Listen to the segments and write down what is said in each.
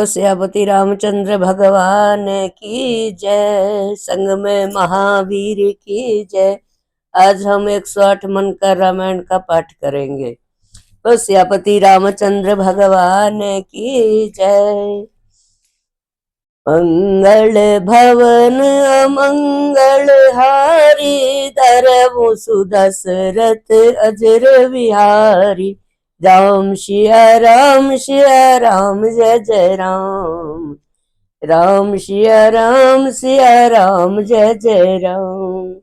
सियापति रामचंद्र भगवान की जय। संग में महावीर की जय। आज हम 108 मन का रामायण का पाठ करेंगे। तो सियापति रामचंद्र भगवान की जय। मंगल भवन अमंगल हारी, धरमु सुदशरथ अजर विहारी। राम सिया राम जय जय राम। राम सिया राम जय जय राम।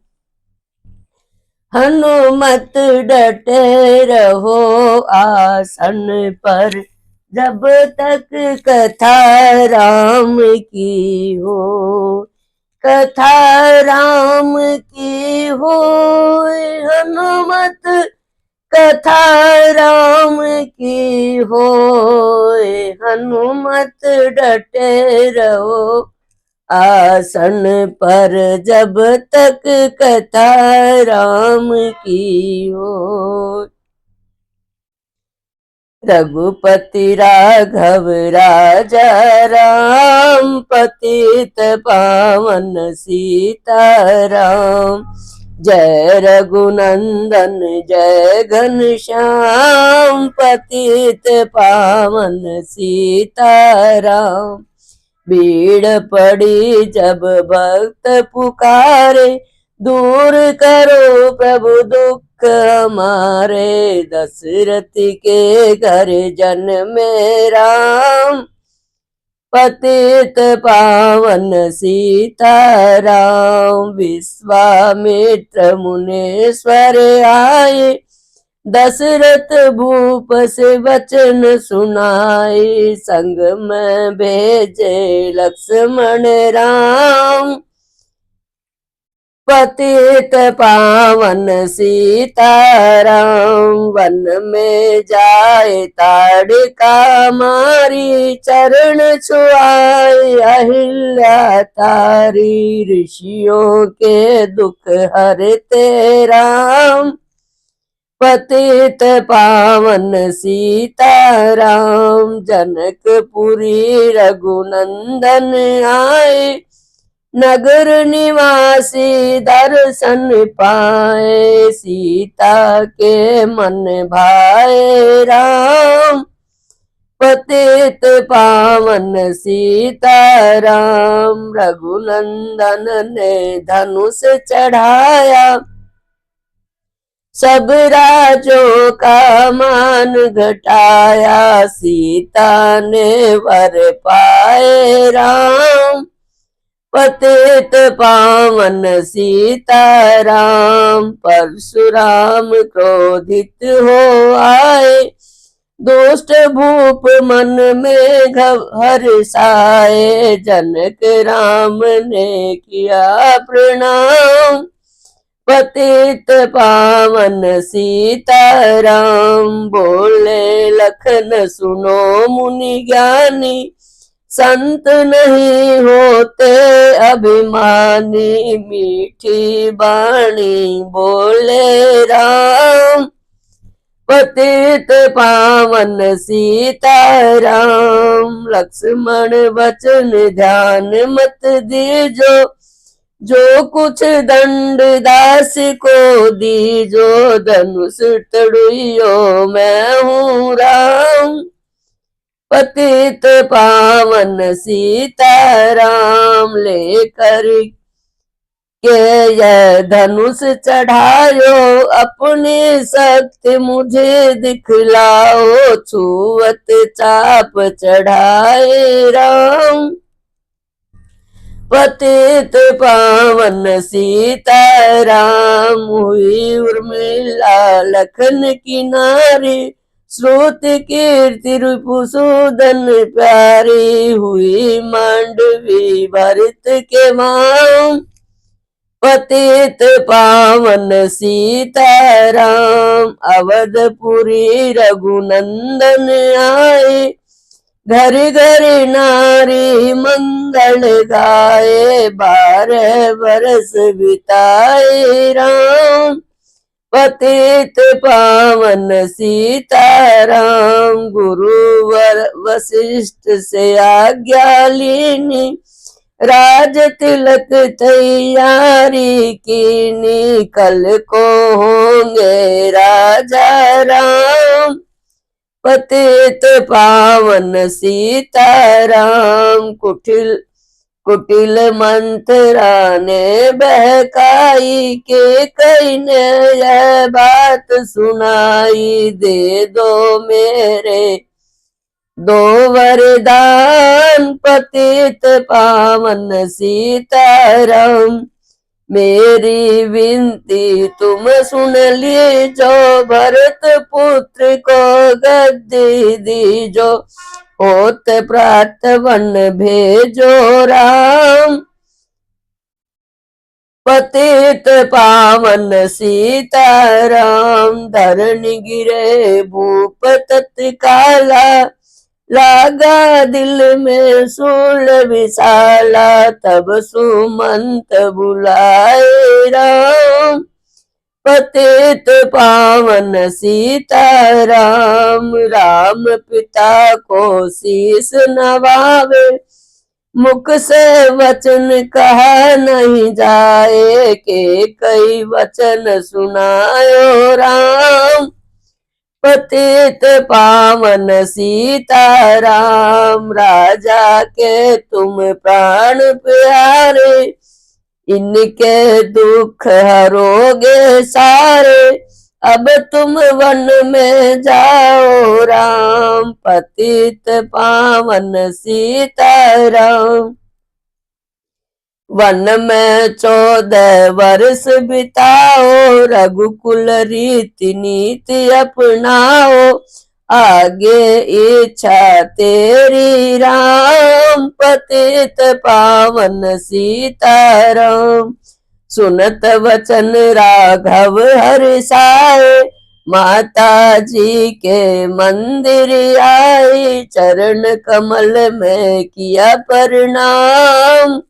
हनुमत डटे रहो आसन पर, जब तक कथा राम की हो। कथा राम की हो, हनुमत कथा राम की हो। हनुमत डटे रहो आसन पर, जब तक कथा राम की हो। रघुपति राघव राजा राम, पतित पावन सीताराम। जय रघुनंदन जय घनश्याम, पतित पावन सीताराम। भीड़ पड़ी जब भक्त पुकारे, दूर करो प्रभु दुख हमारे। दशरथ के घर जन्मे राम, पतित पावन सीताराम। विश्वामित्र मुनीश्वर आए, दशरथ भूप से वचन सुनाए। संग में भेजे लक्ष्मण राम, पतित पावन सीताराम। वन में जाए ताड़िका मारी, चरण छुआए अहिल्या तारी। ऋषियों के दुख हरते राम, पतित पावन सीताराम। जनकपुरी रघुनंदन आए, नगर निवासी दर्शन पाए। सीता के मन भाए राम, पतित पावन सीताराम। रघुनंदन ने धनुष चढ़ाया, सब राजों का मान घटाया। सीता ने वर पाए राम, पतित पावन सीताराम। परशुराम क्रोधित हो आए, दुष्ट भूप मन में हर्षाए। जनक राम ने किया प्रणाम, पतित पावन सीताराम। बोले लखन सुनो मुनि ज्ञानी, संत नहीं होते अभिमानी। मीठी बाणी बोले राम, पतित पावन सीताराम। लक्ष्मण वचन ध्यान मत दीजो, जो कुछ दंड दास को दीजो। धनुष तड़ियो मैं हूँ राम, पतित पावन सीताराम। लेकर के यह धनुष चढ़ायो, अपनी शक्ति मुझे दिखलाओ। छुअत चाप चढ़ाए राम, पतित पावन सीताराम। हुई उर्मिला लखन की नारी, श्रुत कीर्ति रिपुसूदन प्यारी। हुई मांडवी भरत के मां, पतित पावन सीताराम। अवधपुरी रघुनंदन आए, घर घर नारी मंगल गाए। 12 बरस बिताए राम, पतित पावन सीताराम। गुरुवर वशिष्ठ से आज्ञा लीनी, राज तिलक तैयारी कीनी, कल को होंगे राजा राम। पतित पावन सीताराम। कुटिल कुटिल मंत्रा ने बहकाई, के कई ने यह बात सुनाई। दे दो मेरे दो वरदान, पतित पावन सीताराम। मेरी विनती तुम सुन लीजो, भरत पुत्र को गद्दी दीजो, होत प्रात वन भेजो राम। पतित पावन सीताराम। धरणी गिरे भूप तत्काला, लागा दिल में सूल विशाला, तब सुमंत बुलाए राम। पतित पावन सीताराम। राम पिता को शीस नवावे, मुख से वचन कहा नहीं जाए, के कई वचन सुनायो राम। पतित पावन सीताराम। राजा के तुम प्राण प्यारे, इनके दुख हरोगे सारे, अब तुम वन में जाओ राम। पतित पावन सीताराम। वन में 14 वर्ष बिताओ, रघुकुल रीति नीति अपनाओ, आगे इच्छा तेरी राम। पतित पावन सीताराम। सुनत वचन राघव हर्षाए, माता जी के मंदिर आए, चरण कमल में किया प्रणाम।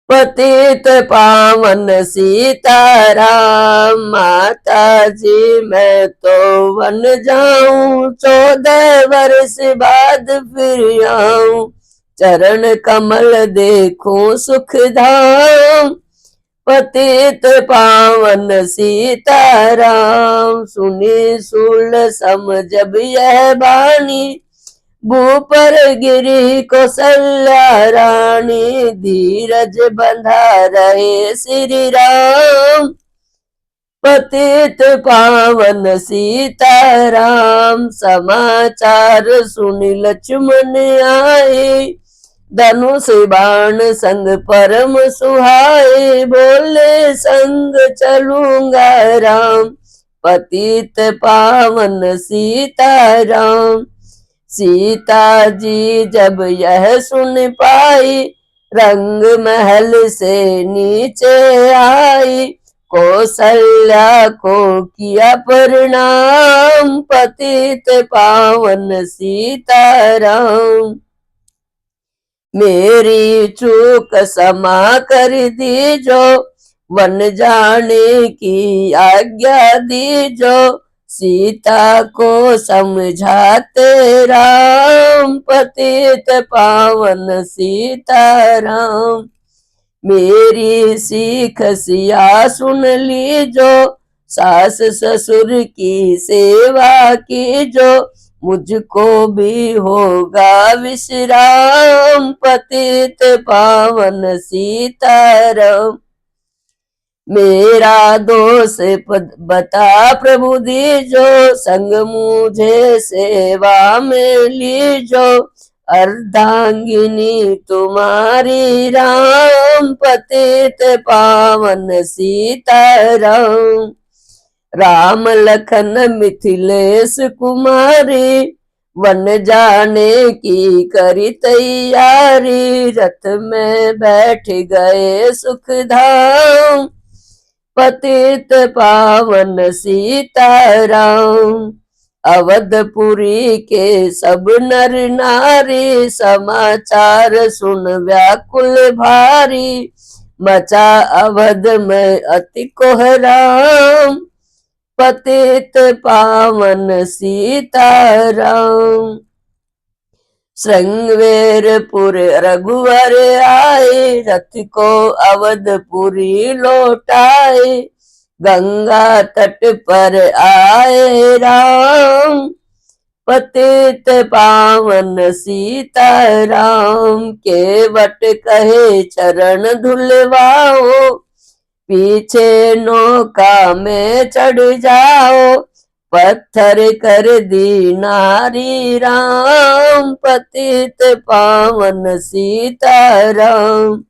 पतित पावन सीताराम। माता जी मैं तो वन जाऊं, 14 वर्ष बाद फिर आऊं, चरण कमल देखूं सुख धाम। पतित पावन सीताराम। सुनी सूल सम जब यह बानी, भूपर गिरी कौशल्या रानी, धीरज बंधा रहे श्री राम। पतित पावन सीताराम। समाचार सुनि लक्ष्मण आए, धनुष बाण संग परम सुहाए, बोले संग चलूंगा राम। पतित पावन सीताराम। सीता जी जब यह सुन पाई, रंग महल से नीचे आई, कौशल्या को किया प्रणाम। पतित पावन सीताराम। मेरी चूक क्षमा कर दीजो, वन जाने की आज्ञा दीजो, सीता को समझाते राम। पतित पावन सीताराम। मेरी सीख सिया सुन लीजो, सास ससुर की सेवा कीजो, मुझको भी होगा विश्राम। पतित पावन सीताराम। मेरा दोष बता प्रभु दीजो, संग मुझे सेवा में लीजो, अर्धांगिनी तुम्हारी राम। पतित पावन सीताराम। राम लखन मिथिलेश कुमारी, वन जाने की करी तैयारी, रथ में बैठ गए सुख धाम। पतित पावन सीताराम। अवधपुरी के सब नर नारी, समाचार सुन व्याकुल भारी, मचा अवध में अति कोहराम, पतित पावन सीताराम। श्रृंगवेरपुर रघुवर आए, रथ को अवधपुरी लौटाए। गंगा तट पर आए राम, पतित पावन सीताराम। केवट कहे चरण धुलवाओ, पीछे नौका में चढ़ जाओ। पत्थर कर दी नारी राम, पतित पावन सीताराम।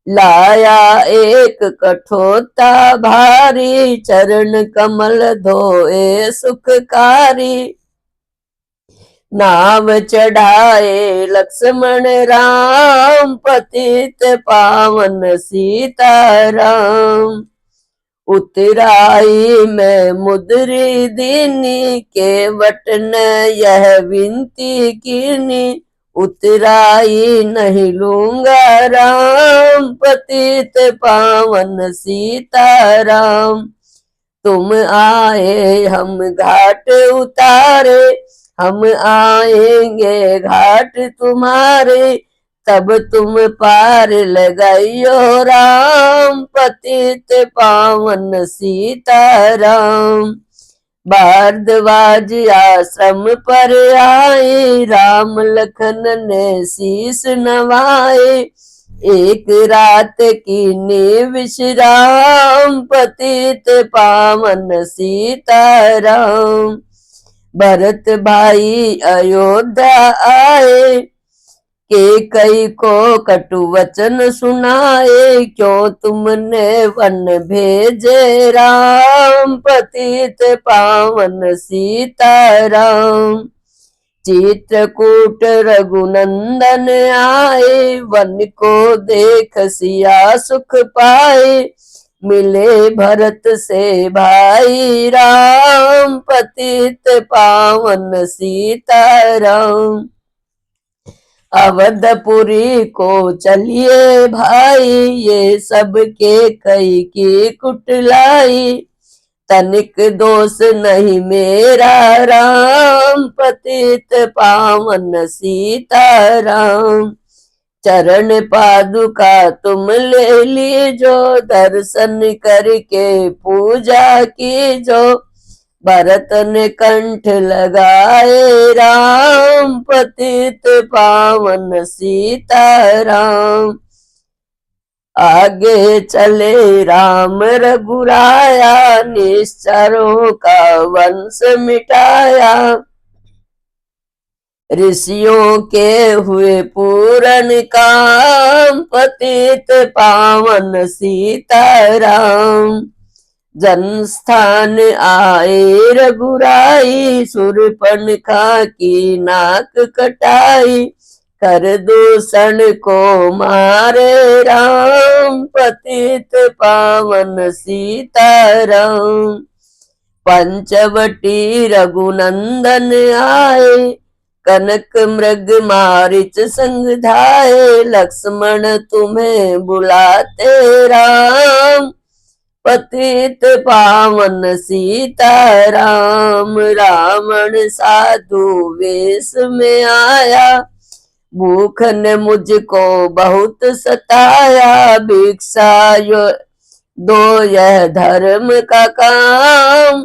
लाया एक कठोता भारी, चरण कमल धोए सुखकारी। नाव चढ़ाए लक्ष्मण राम, पतित पावन सीताराम। उतराई में मुद्री दीनी, केवट ने यह विनती कीनी। उतराई नहीं लूंगा राम, पतित पावन सीताराम। तुम आए हम घाट उतारे, हम आएंगे घाट तुम्हारे। तब तुम पार लगाइयो राम, पतित पावन सीताराम। भारद्वाज आश्रम पर आए, राम लखन ने शीस नवाए। एक रात की विश्राम, पतित पावन सीताराम। भरत भाई अयोध्या आए, के कई को कटु वचन सुनाए। क्यों तुमने वन भेजे राम, पतित पावन सीताराम। चित्रकूट रघुनंदन आए, वन को देख सिया सुख पाए। मिले भरत से भाई राम, पतित पावन सीताराम। अवधपुरी को चलिए भाई, ये सब के कई की कुटलाई। तनिक दोष नहीं मेरा राम, पतित पावन सीताराम। चरण पादुका तुम ले लीजो, दर्शन करके पूजा कीजो। भरत ने कंठ लगाए राम, पतित पावन सीताराम। आगे चले राम रघुराया, निश्चरों का वंश मिटाया। ऋषियों के हुए पूरन काम, पतित पावन सीताराम। जनस्थान आए रघुराई, शूर्पणखा की नाक कटाई। कर दूषण को मारे राम, पतित पावन सीताराम। पंचवटी रघुनंदन आए, कनक मृग मारिच संग धाये। लक्ष्मण तुम्हें बुलाते राम, पतित पावन सीताराम। रावण साधु वेश में आया, भूख ने मुझको बहुत सताया। भिक्षा दो यह धर्म का काम,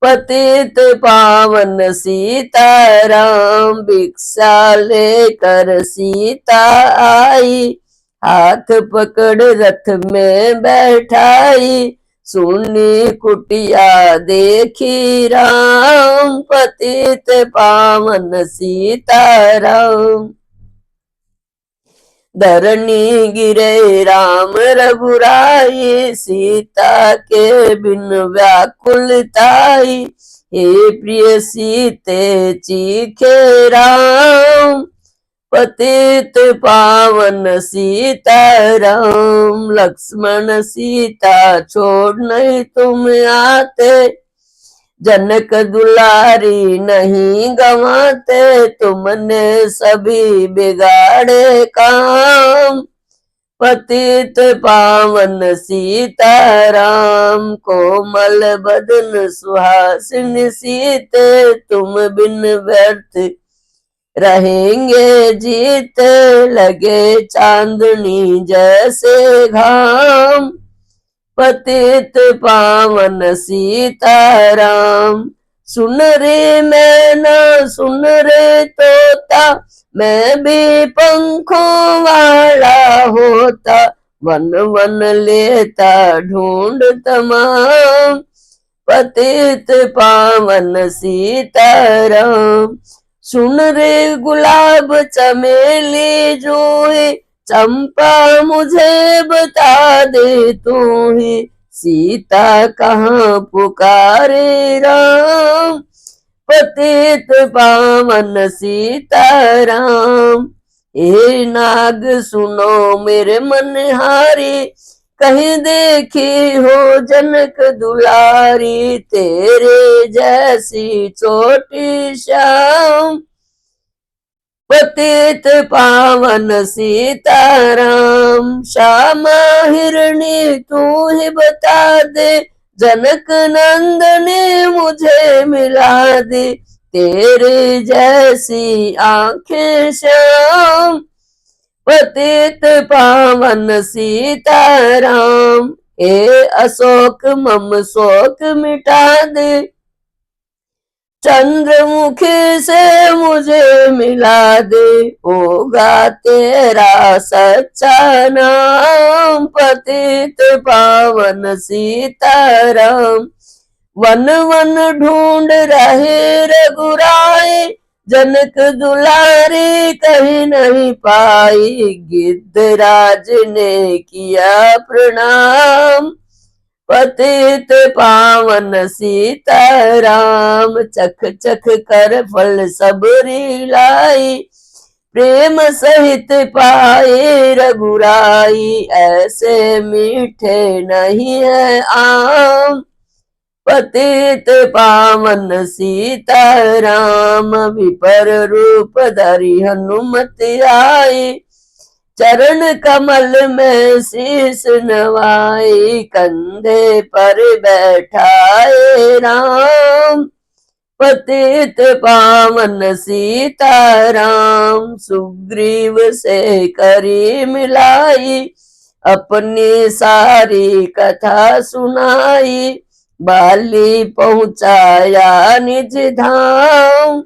पतित पावन सीताराम। भिक्षा लेकर सीता आई, हाथ पकड़ रथ में बैठाई। सुनी कुटिया देखी राम, पतित पावन सीताराम। धरणी गिरे राम रघुराई, सीता के बिन व्याकुलताई। हे प्रिय सीते चीखे राम, पतित पावन सीताराम। लक्ष्मण सीता छोड़ नहीं तुम आते, जनक दुलारी नहीं गंवाते। तुमने सभी बिगाड़े काम, पतित पावन सीताराम, कोमल बदन सुहासिनी सीते, तुम बिन व्यर्थ रहेंगे जीते, लगे चांदनी जैसे घाम। पतित पावन सीताराम, सुन रे मैना सुन रे तोता, मैं भी पंखों वाला होता, वन वन लेता ढूंढ तमाम। पतित पावन सीताराम, सुन रे गुलाब चमेली जूही, चंपा मुझे बता दे तू ही, सीता कहाँ पुकारे राम। पतित पावन सीताराम, हे नाग सुनो मेरे मनहारी, कहीं देखी हो जनक दुलारी, तेरे जैसी छोटी श्याम। पतित पावन सीताराम, श्यामा हिरणी तू ही बता दे, जनक नंदनी मुझे मिला दे, तेरे जैसी आंखें श्याम। पतित पावन सीताराम, ए अशोक मम शोक मिटा दे, चंद्रमुखी से मुझे मिला दे, होगा तेरा सच्चा नाम। पतित पावन सीताराम, वन वन ढूंढ रहे रघुराई, जनक दुलारी कहीं नहीं पाई, गिद्धराज ने किया प्रणाम। पतित पावन सीताराम, चख चख कर फल सबरी लाई, प्रेम सहित पाए रघुराई, ऐसे मीठे नहीं है आम। पतित पावन सीताराम, विपर रूप धरि हनुमत आई, चरण कमल में शीश नवाई, कंधे पर बैठाए राम। पतित पावन सीताराम, सुग्रीव से करी मिलाई, अपनी सारी कथा सुनाई, बाली पहुंचाया निज धाम।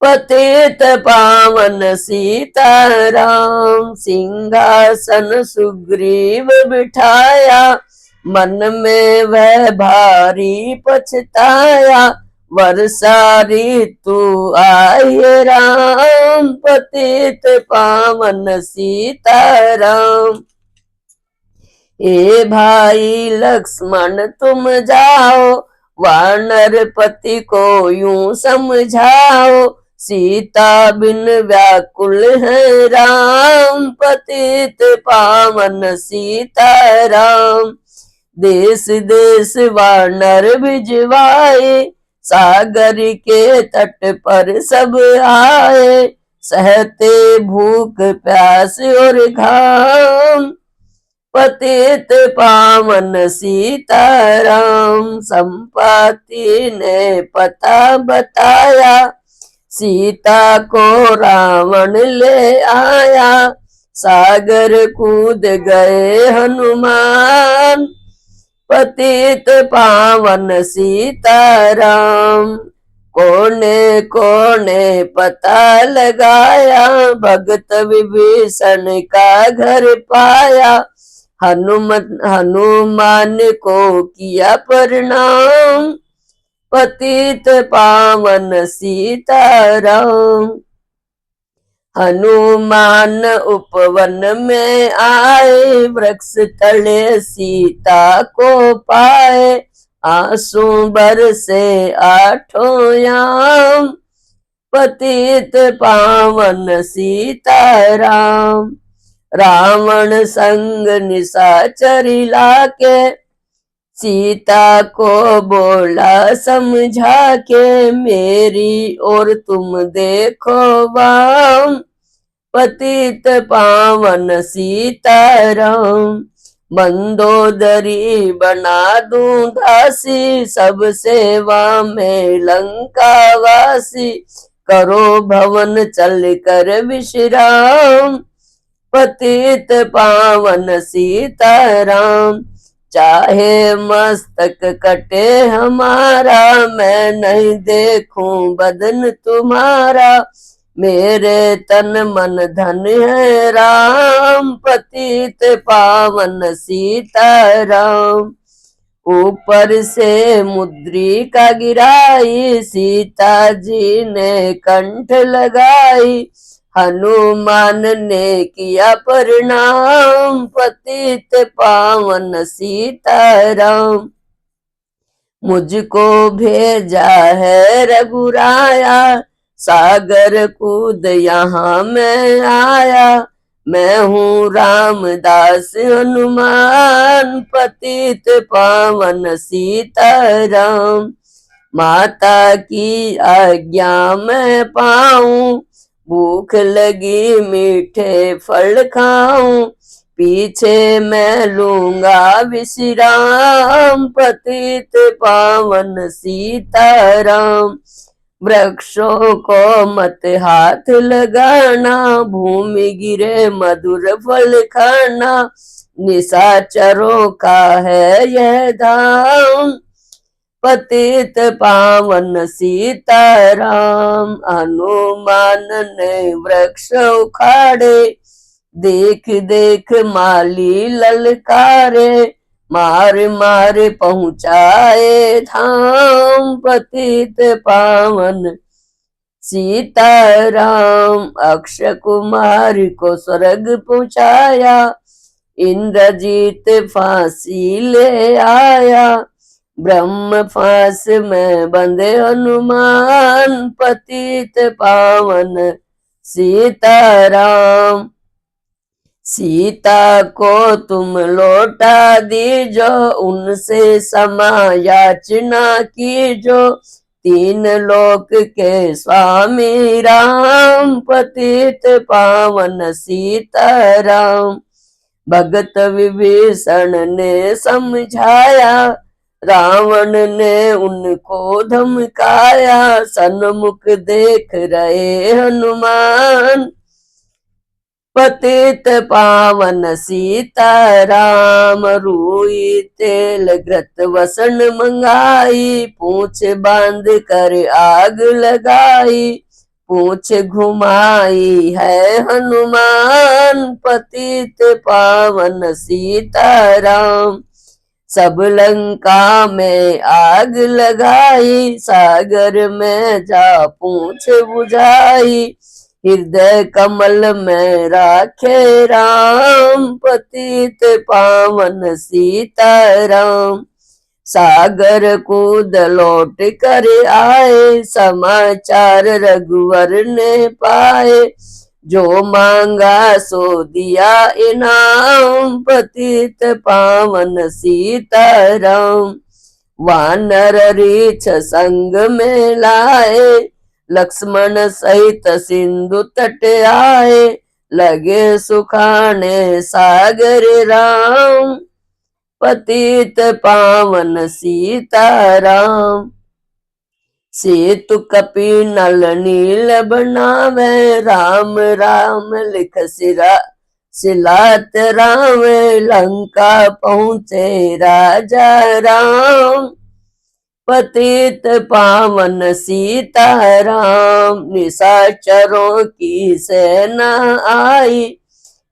पतित पावन सीताराम, सिंहासन सुग्रीव बिठाया, मन में वह भारी पछताया, वर्षा ऋतु आई राम। पतित पावन सीताराम, ए भाई लक्ष्मण तुम जाओ, वानर पति को यूं समझाओ, सीता बिन व्याकुल है राम। पतित पावन सीताराम, देश देश वानर भिजवाए, सागर के तट पर सब आए, सहते भूख प्यास और घाम। पतित पावन सीताराम, संपाति ने पता बताया, सीता को रावण ले आया, सागर कूद गए हनुमान। पतित पावन सीताराम, कोने कोने पता लगाया, भगत विभीषण का घर पाया, हनुमान को किया प्रणाम। पतित पावन सीताराम, हनुमान उपवन में आए, वृक्ष तले सीता को पाए, आंसू बरसे आठों याम। पतित पावन सीताराम, रावण संग निशाचरी लाके, सीता को बोला समझा के, मेरी और तुम देखो वाम। पतित पावन सीताराम। मंदोदरी बना दूं दासी, सब सेवा में लंका वासी। करो भवन चल कर विश्राम, पतित पावन सीताराम। चाहे मस्तक कटे हमारा, मैं नहीं देखूं बदन तुम्हारा। मेरे तन मन धन है राम, पतित पावन सीताराम। ऊपर से मुद्रिका गिराई, सीता जी ने कंठ लगाई। हनुमान ने किया प्रणाम, पतित पावन सीताराम। मुझको भेजा है रघुराया, सागर कूद यहाँ मैं आया। मैं हूँ रामदास हनुमान, पतित पावन सीताराम। माता की आज्ञा मैं पाऊं, भूख लगी मीठे फल खाऊं। पीछे मैं लूंगा विश्राम, पतित पावन सीताराम। वृक्षों को मत हाथ लगाना, भूमि गिरे मधुर फल खाना। निशाचरों का है यह धाम, पतित पावन सीताराम। हनुमान ने वृक्ष उखाड़े, देख देख माली ललकारे। मार मार पहुंचाए धाम, पतित पावन सीताराम। अक्षय कुमार को स्वर्ग पहुंचाया, इंद्रजीत फांसी ले आया। ब्रह्म फांस में बंधे हनुमान, पतित पावन सीताराम। सीता को तुम लौटा दीजो, उनसे क्षमा याचना कीजो। तीन लोक के स्वामी राम, पतित पावन सीताराम। भगत विभीषण ने समझाया, रावण ने उनको धमकाया। सन्मुख देख रहे हनुमान, पतित पावन सीताराम। रूई तेल घृत वसन मंगाई, पूछ बांध कर आग लगाई। पूछ घुमाई है हनुमान, पतित पावन सीताराम। सब लंका में आग लगाई, सागर में जा पूछ बुझाई। हृदय कमल में राखे राम, पतित पावन सीताराम। सागर कूद लौट कर आए, समाचार रघुवर ने पाए। जो मांगा सो दिया इनाम, पतित पावन सीताराम। वानर रीछ संग में लाए, लक्ष्मण सहित सिंधु तट आए। लगे सुखाने सागर राम, पतित पावन सीताराम। सेतु कपि नल नील बनावे, राम राम लिख सिलात रावे। लंका पहुँचे राजा राम, पतित पावन सीताराम। निशाचरों की सेना आई,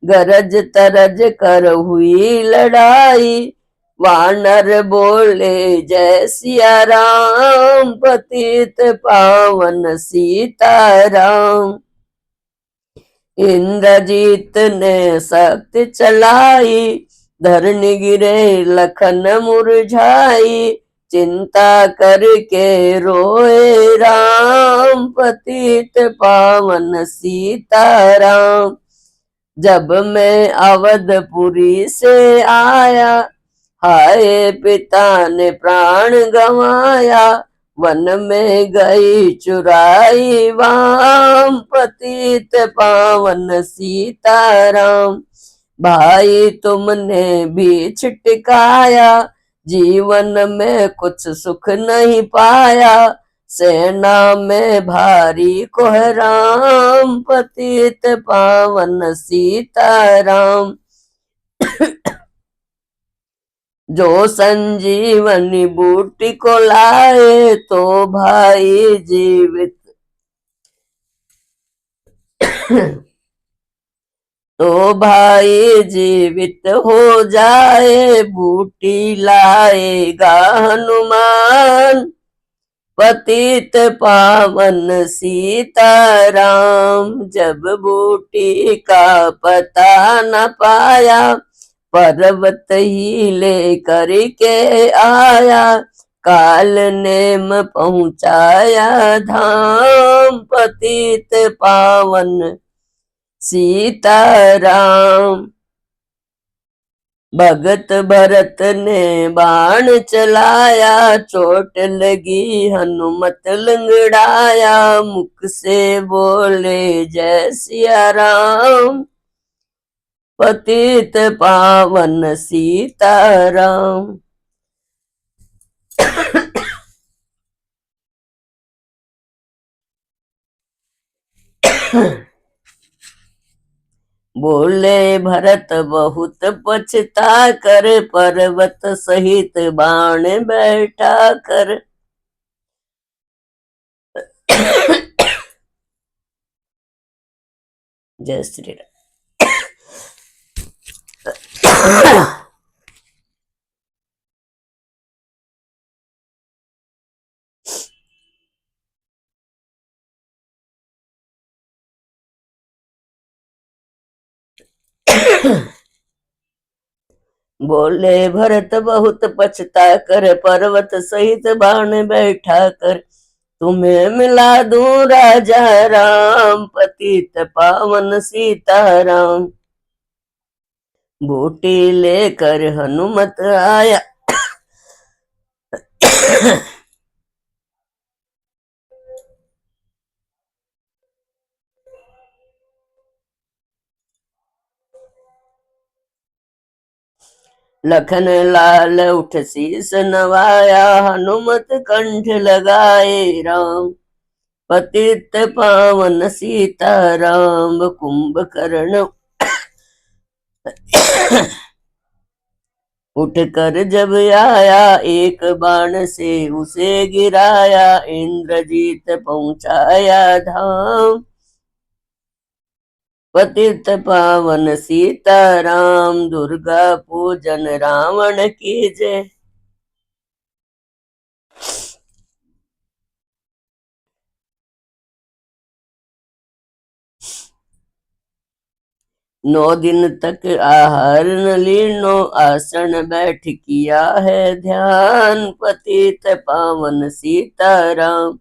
गरज तरज कर हुई लड़ाई। वानर बोले जय सिया राम, पतित पावन सीताराम। इंद्रजीत ने शक्ति चलाई, धरनी गिरे लखन मुरझाई। चिंता करके रोए राम, पतित पावन सीताराम। जब मैं अवधपुरी से आया, हाय पिता ने प्राण गंवाया। वन में गई चुराई वाम, पतित पावन सीताराम। भाई तुमने बीच टिकाया, जीवन में कुछ सुख नहीं पाया। सेना में भारी कोहराम, पतित पावन सीताराम। जो संजीवनी बूटी को लाए, तो भाई जीवित तो भाई जीवित हो जाए, बूटी लाएगा हनुमान। पतित पावन सीताराम। जब बूटी का पता न पाया, पर्वत ही लेकर के आया। काल नेम पहुंचाया धाम, पतित पावन सीताराम। भगत भरत ने बाण चलाया, चोट लगी हनुमत लंगड़ाया। मुख से बोले जय सिया राम, पतित पावन सीताराम। बोले भरत बहुत पछता कर, पर्वत सहित बाण बैठा कर। जय श्री राम। बोले भरत बहुत पछता कर, पर्वत सहित बाण बैठा कर। तुम्हें मिला दूं राजा राम, पतित पावन सीताराम। बूटी लेकर हनुमत आया, लखन लाल उठ शीस नवाया। हनुमत कंठ लगाए राम, पतित पावन सीताराम। कुंभकर्ण उठ कर जब आया, एक बाण से उसे गिराया। इंद्रजीत पहुंचाया धाम, पतित पावन सीताराम। दुर्गा पूजन रावण की जय। नौ दिन तक आहार न लीनो, आसन बैठ किया है ध्यान। पतित पावन सीताराम।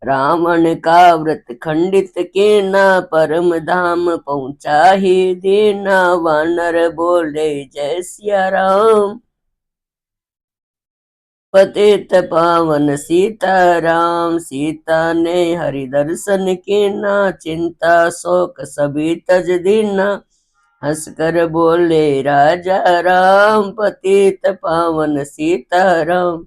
रावण का व्रत खंडित कीना, परम धाम पहुंचा ही दीना। वानर बोले जय सिया राम, पतित पावन सीताराम। सीता ने हरि दर्शन कीना, चिंता शोक सभी तज दीना। हंस कर बोले राजा राम, पतित पावन सीताराम।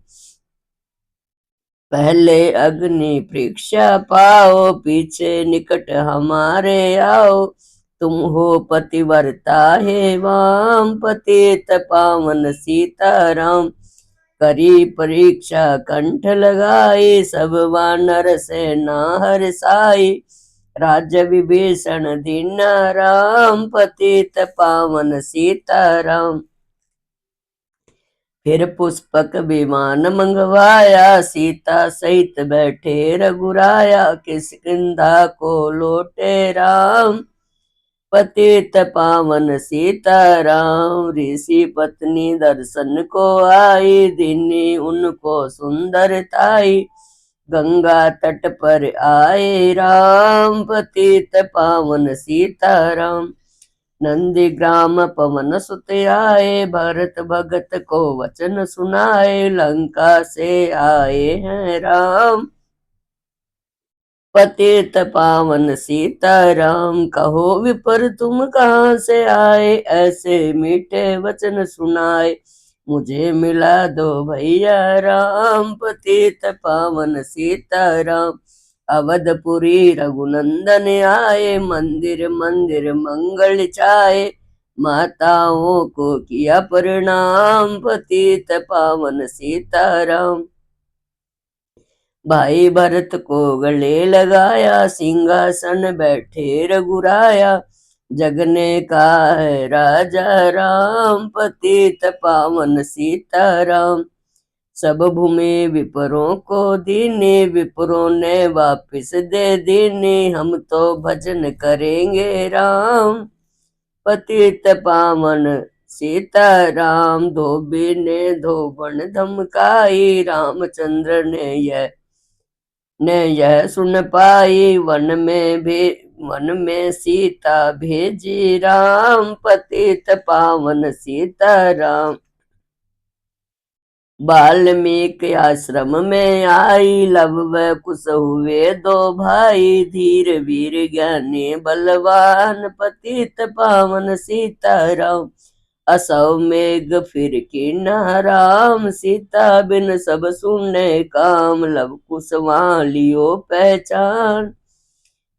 पहले अग्नि परीक्षा पाओ, पीछे निकट हमारे आओ। तुम हो पतिव्रता हे वाम, पतित पावन सीताराम। करी परीक्षा कंठ लगाई, सब वानर सेना हर्षाई। राज्य विभीषण दीना राम, पतित पावन सीताराम। फिर पुष्पक विमान मंगवाया, सीता सहित बैठे रघुराया। किष्किंधा को लौटे राम, पतित पावन सीताराम। ऋषि पत्नी दर्शन को आई, दीनी उनको सुंदरताई। गंगा तट पर आए राम, पतित पावन सीताराम। नंदी ग्राम पवन सुत आए, भरत भगत को वचन सुनाए, लंका से आए हैं राम, पतित पावन सीताराम। कहो विपर तुम कहाँ से आए, ऐसे मीठे वचन सुनाए, मुझे मिला दो भैया राम, पतित पावन सीताराम। अवधपुरी रघुनंदन आए, मंदिर मंदिर मंगल चाहे, माताओं को किया प्रणाम, पतित पावन सीताराम। भाई भरत को गले लगाया, सिंहासन बैठे रघुराया, जगने का है राजा राम, पतित पावन सीताराम। सब भूमि विपरों को दीने, विपरों ने वापिस दे दीने, हम तो भजन करेंगे राम, पतित पावन सीताराम। धोबी ने धोबन धमकाई, रामचंद्र ने यह सुन पाई, वन में सीता भेजी राम, पतित पावन सीताराम। वाल्मीकि आश्रम में आई, लव व कुश हुए दो भाई, धीर वीर ज्ञानी बलवान, पतित पावन सीताराम। असौ मेघ फिर कीना राम, सीता बिन सब सुने काम, लव कुश लियो पहचान,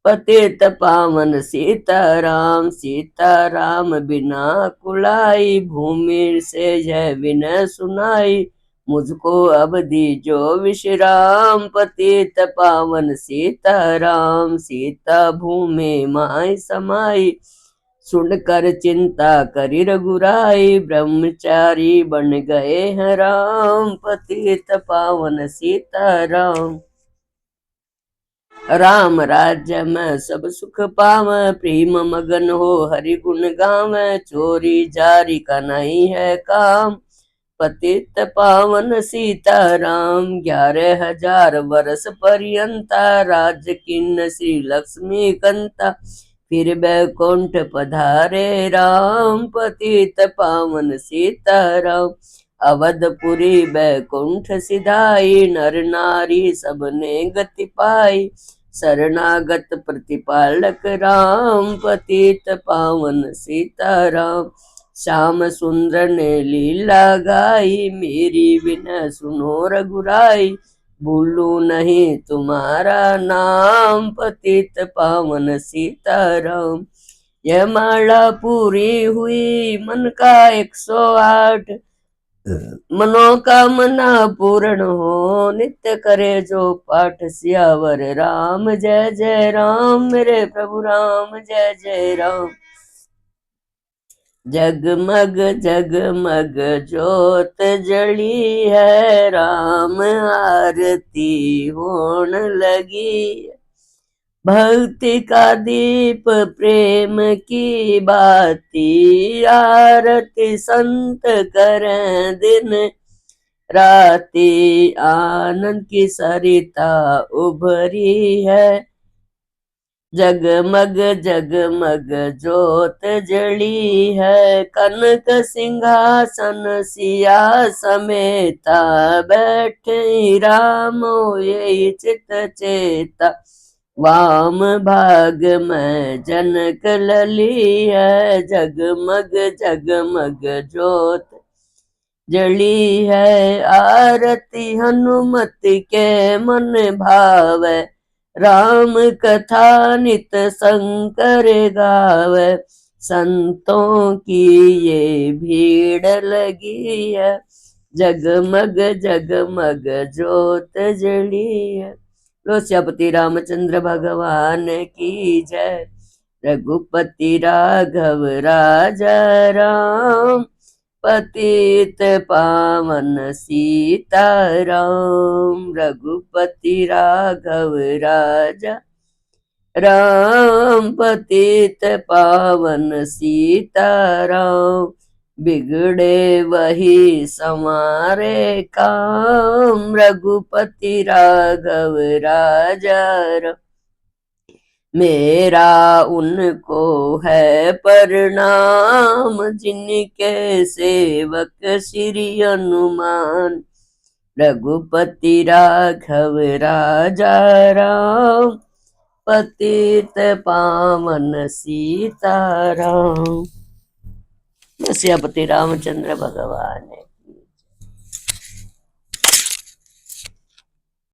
पतित पावन सीताराम। सीताराम बिना कुलाई, भूमि से यह विनय सुनाई, मुझको अब दीजो विश्राम, पतित पावन सीताराम। सीता भूमि माई समाई, सुनकर चिंता करी रघुराई, ब्रह्मचारी बन गए हैं राम, पतित पावन सीताराम। राम राज्य में सब सुख पाव, प्रेम मगन हो हरि गुण गाव, चोरी जारी का नहीं है काम, पतित पावन सीताराम। 11,000 वर्ष पर्यंता, राज किन्न श्री लक्ष्मी कंता, फिर बैकुंठ पधारे राम, पतित पावन सीताराम। अवधपुरी बैकुंठ सिधाई, नर नारी सबने गति पाई, शरणागत प्रतिपालक राम, पतित पावन सीताराम। श्याम सुंदर ने लीला गाई, मेरी विनय सुनो रघुराई, भूलू नहीं तुम्हारा नाम, पतित पावन सीताराम। यह माला पूरी हुई मन का 108, मनोकामना पूर्ण हो नित्य करे जो पाठ, सियावर राम जय जय राम, मेरे प्रभु राम जय जय राम। जगमग जगमग ज्योत जली है, राम आरती होन लगी, भक्ति का दीप प्रेम की बाती, आरती संत करें दिन राती, आनंद की सरिता उभरी है, जगमग जगमग ज्योत जली है, कनक सिंहासन सिया समेता, बैठे राम ये चित चेता, वाम भाग में जनक लली है, जगमग जगमग ज्योत जली है, आरती हनुमति के मन भावे, राम कथा नित शंकर गावे, संतों की ये भीड़ लगी है, जगमग जगमग ज्योत जली है। लो श्यापति रामचंद्र भगवान की जय, रघुपति राघव राजा राम, पतित पावन सीताराम। रघुपति राघव राजा राम, पतित पावन सीताराम, बिगड़े वही संवारे काम, रघुपति राघव राजा राम। मेरा उनको है प्रणाम, जिनके सेवक श्री हनुमान। रघुपति राघव राजा राम, पतित पावन सीताराम। सियापति रामचंद्र भगवान है।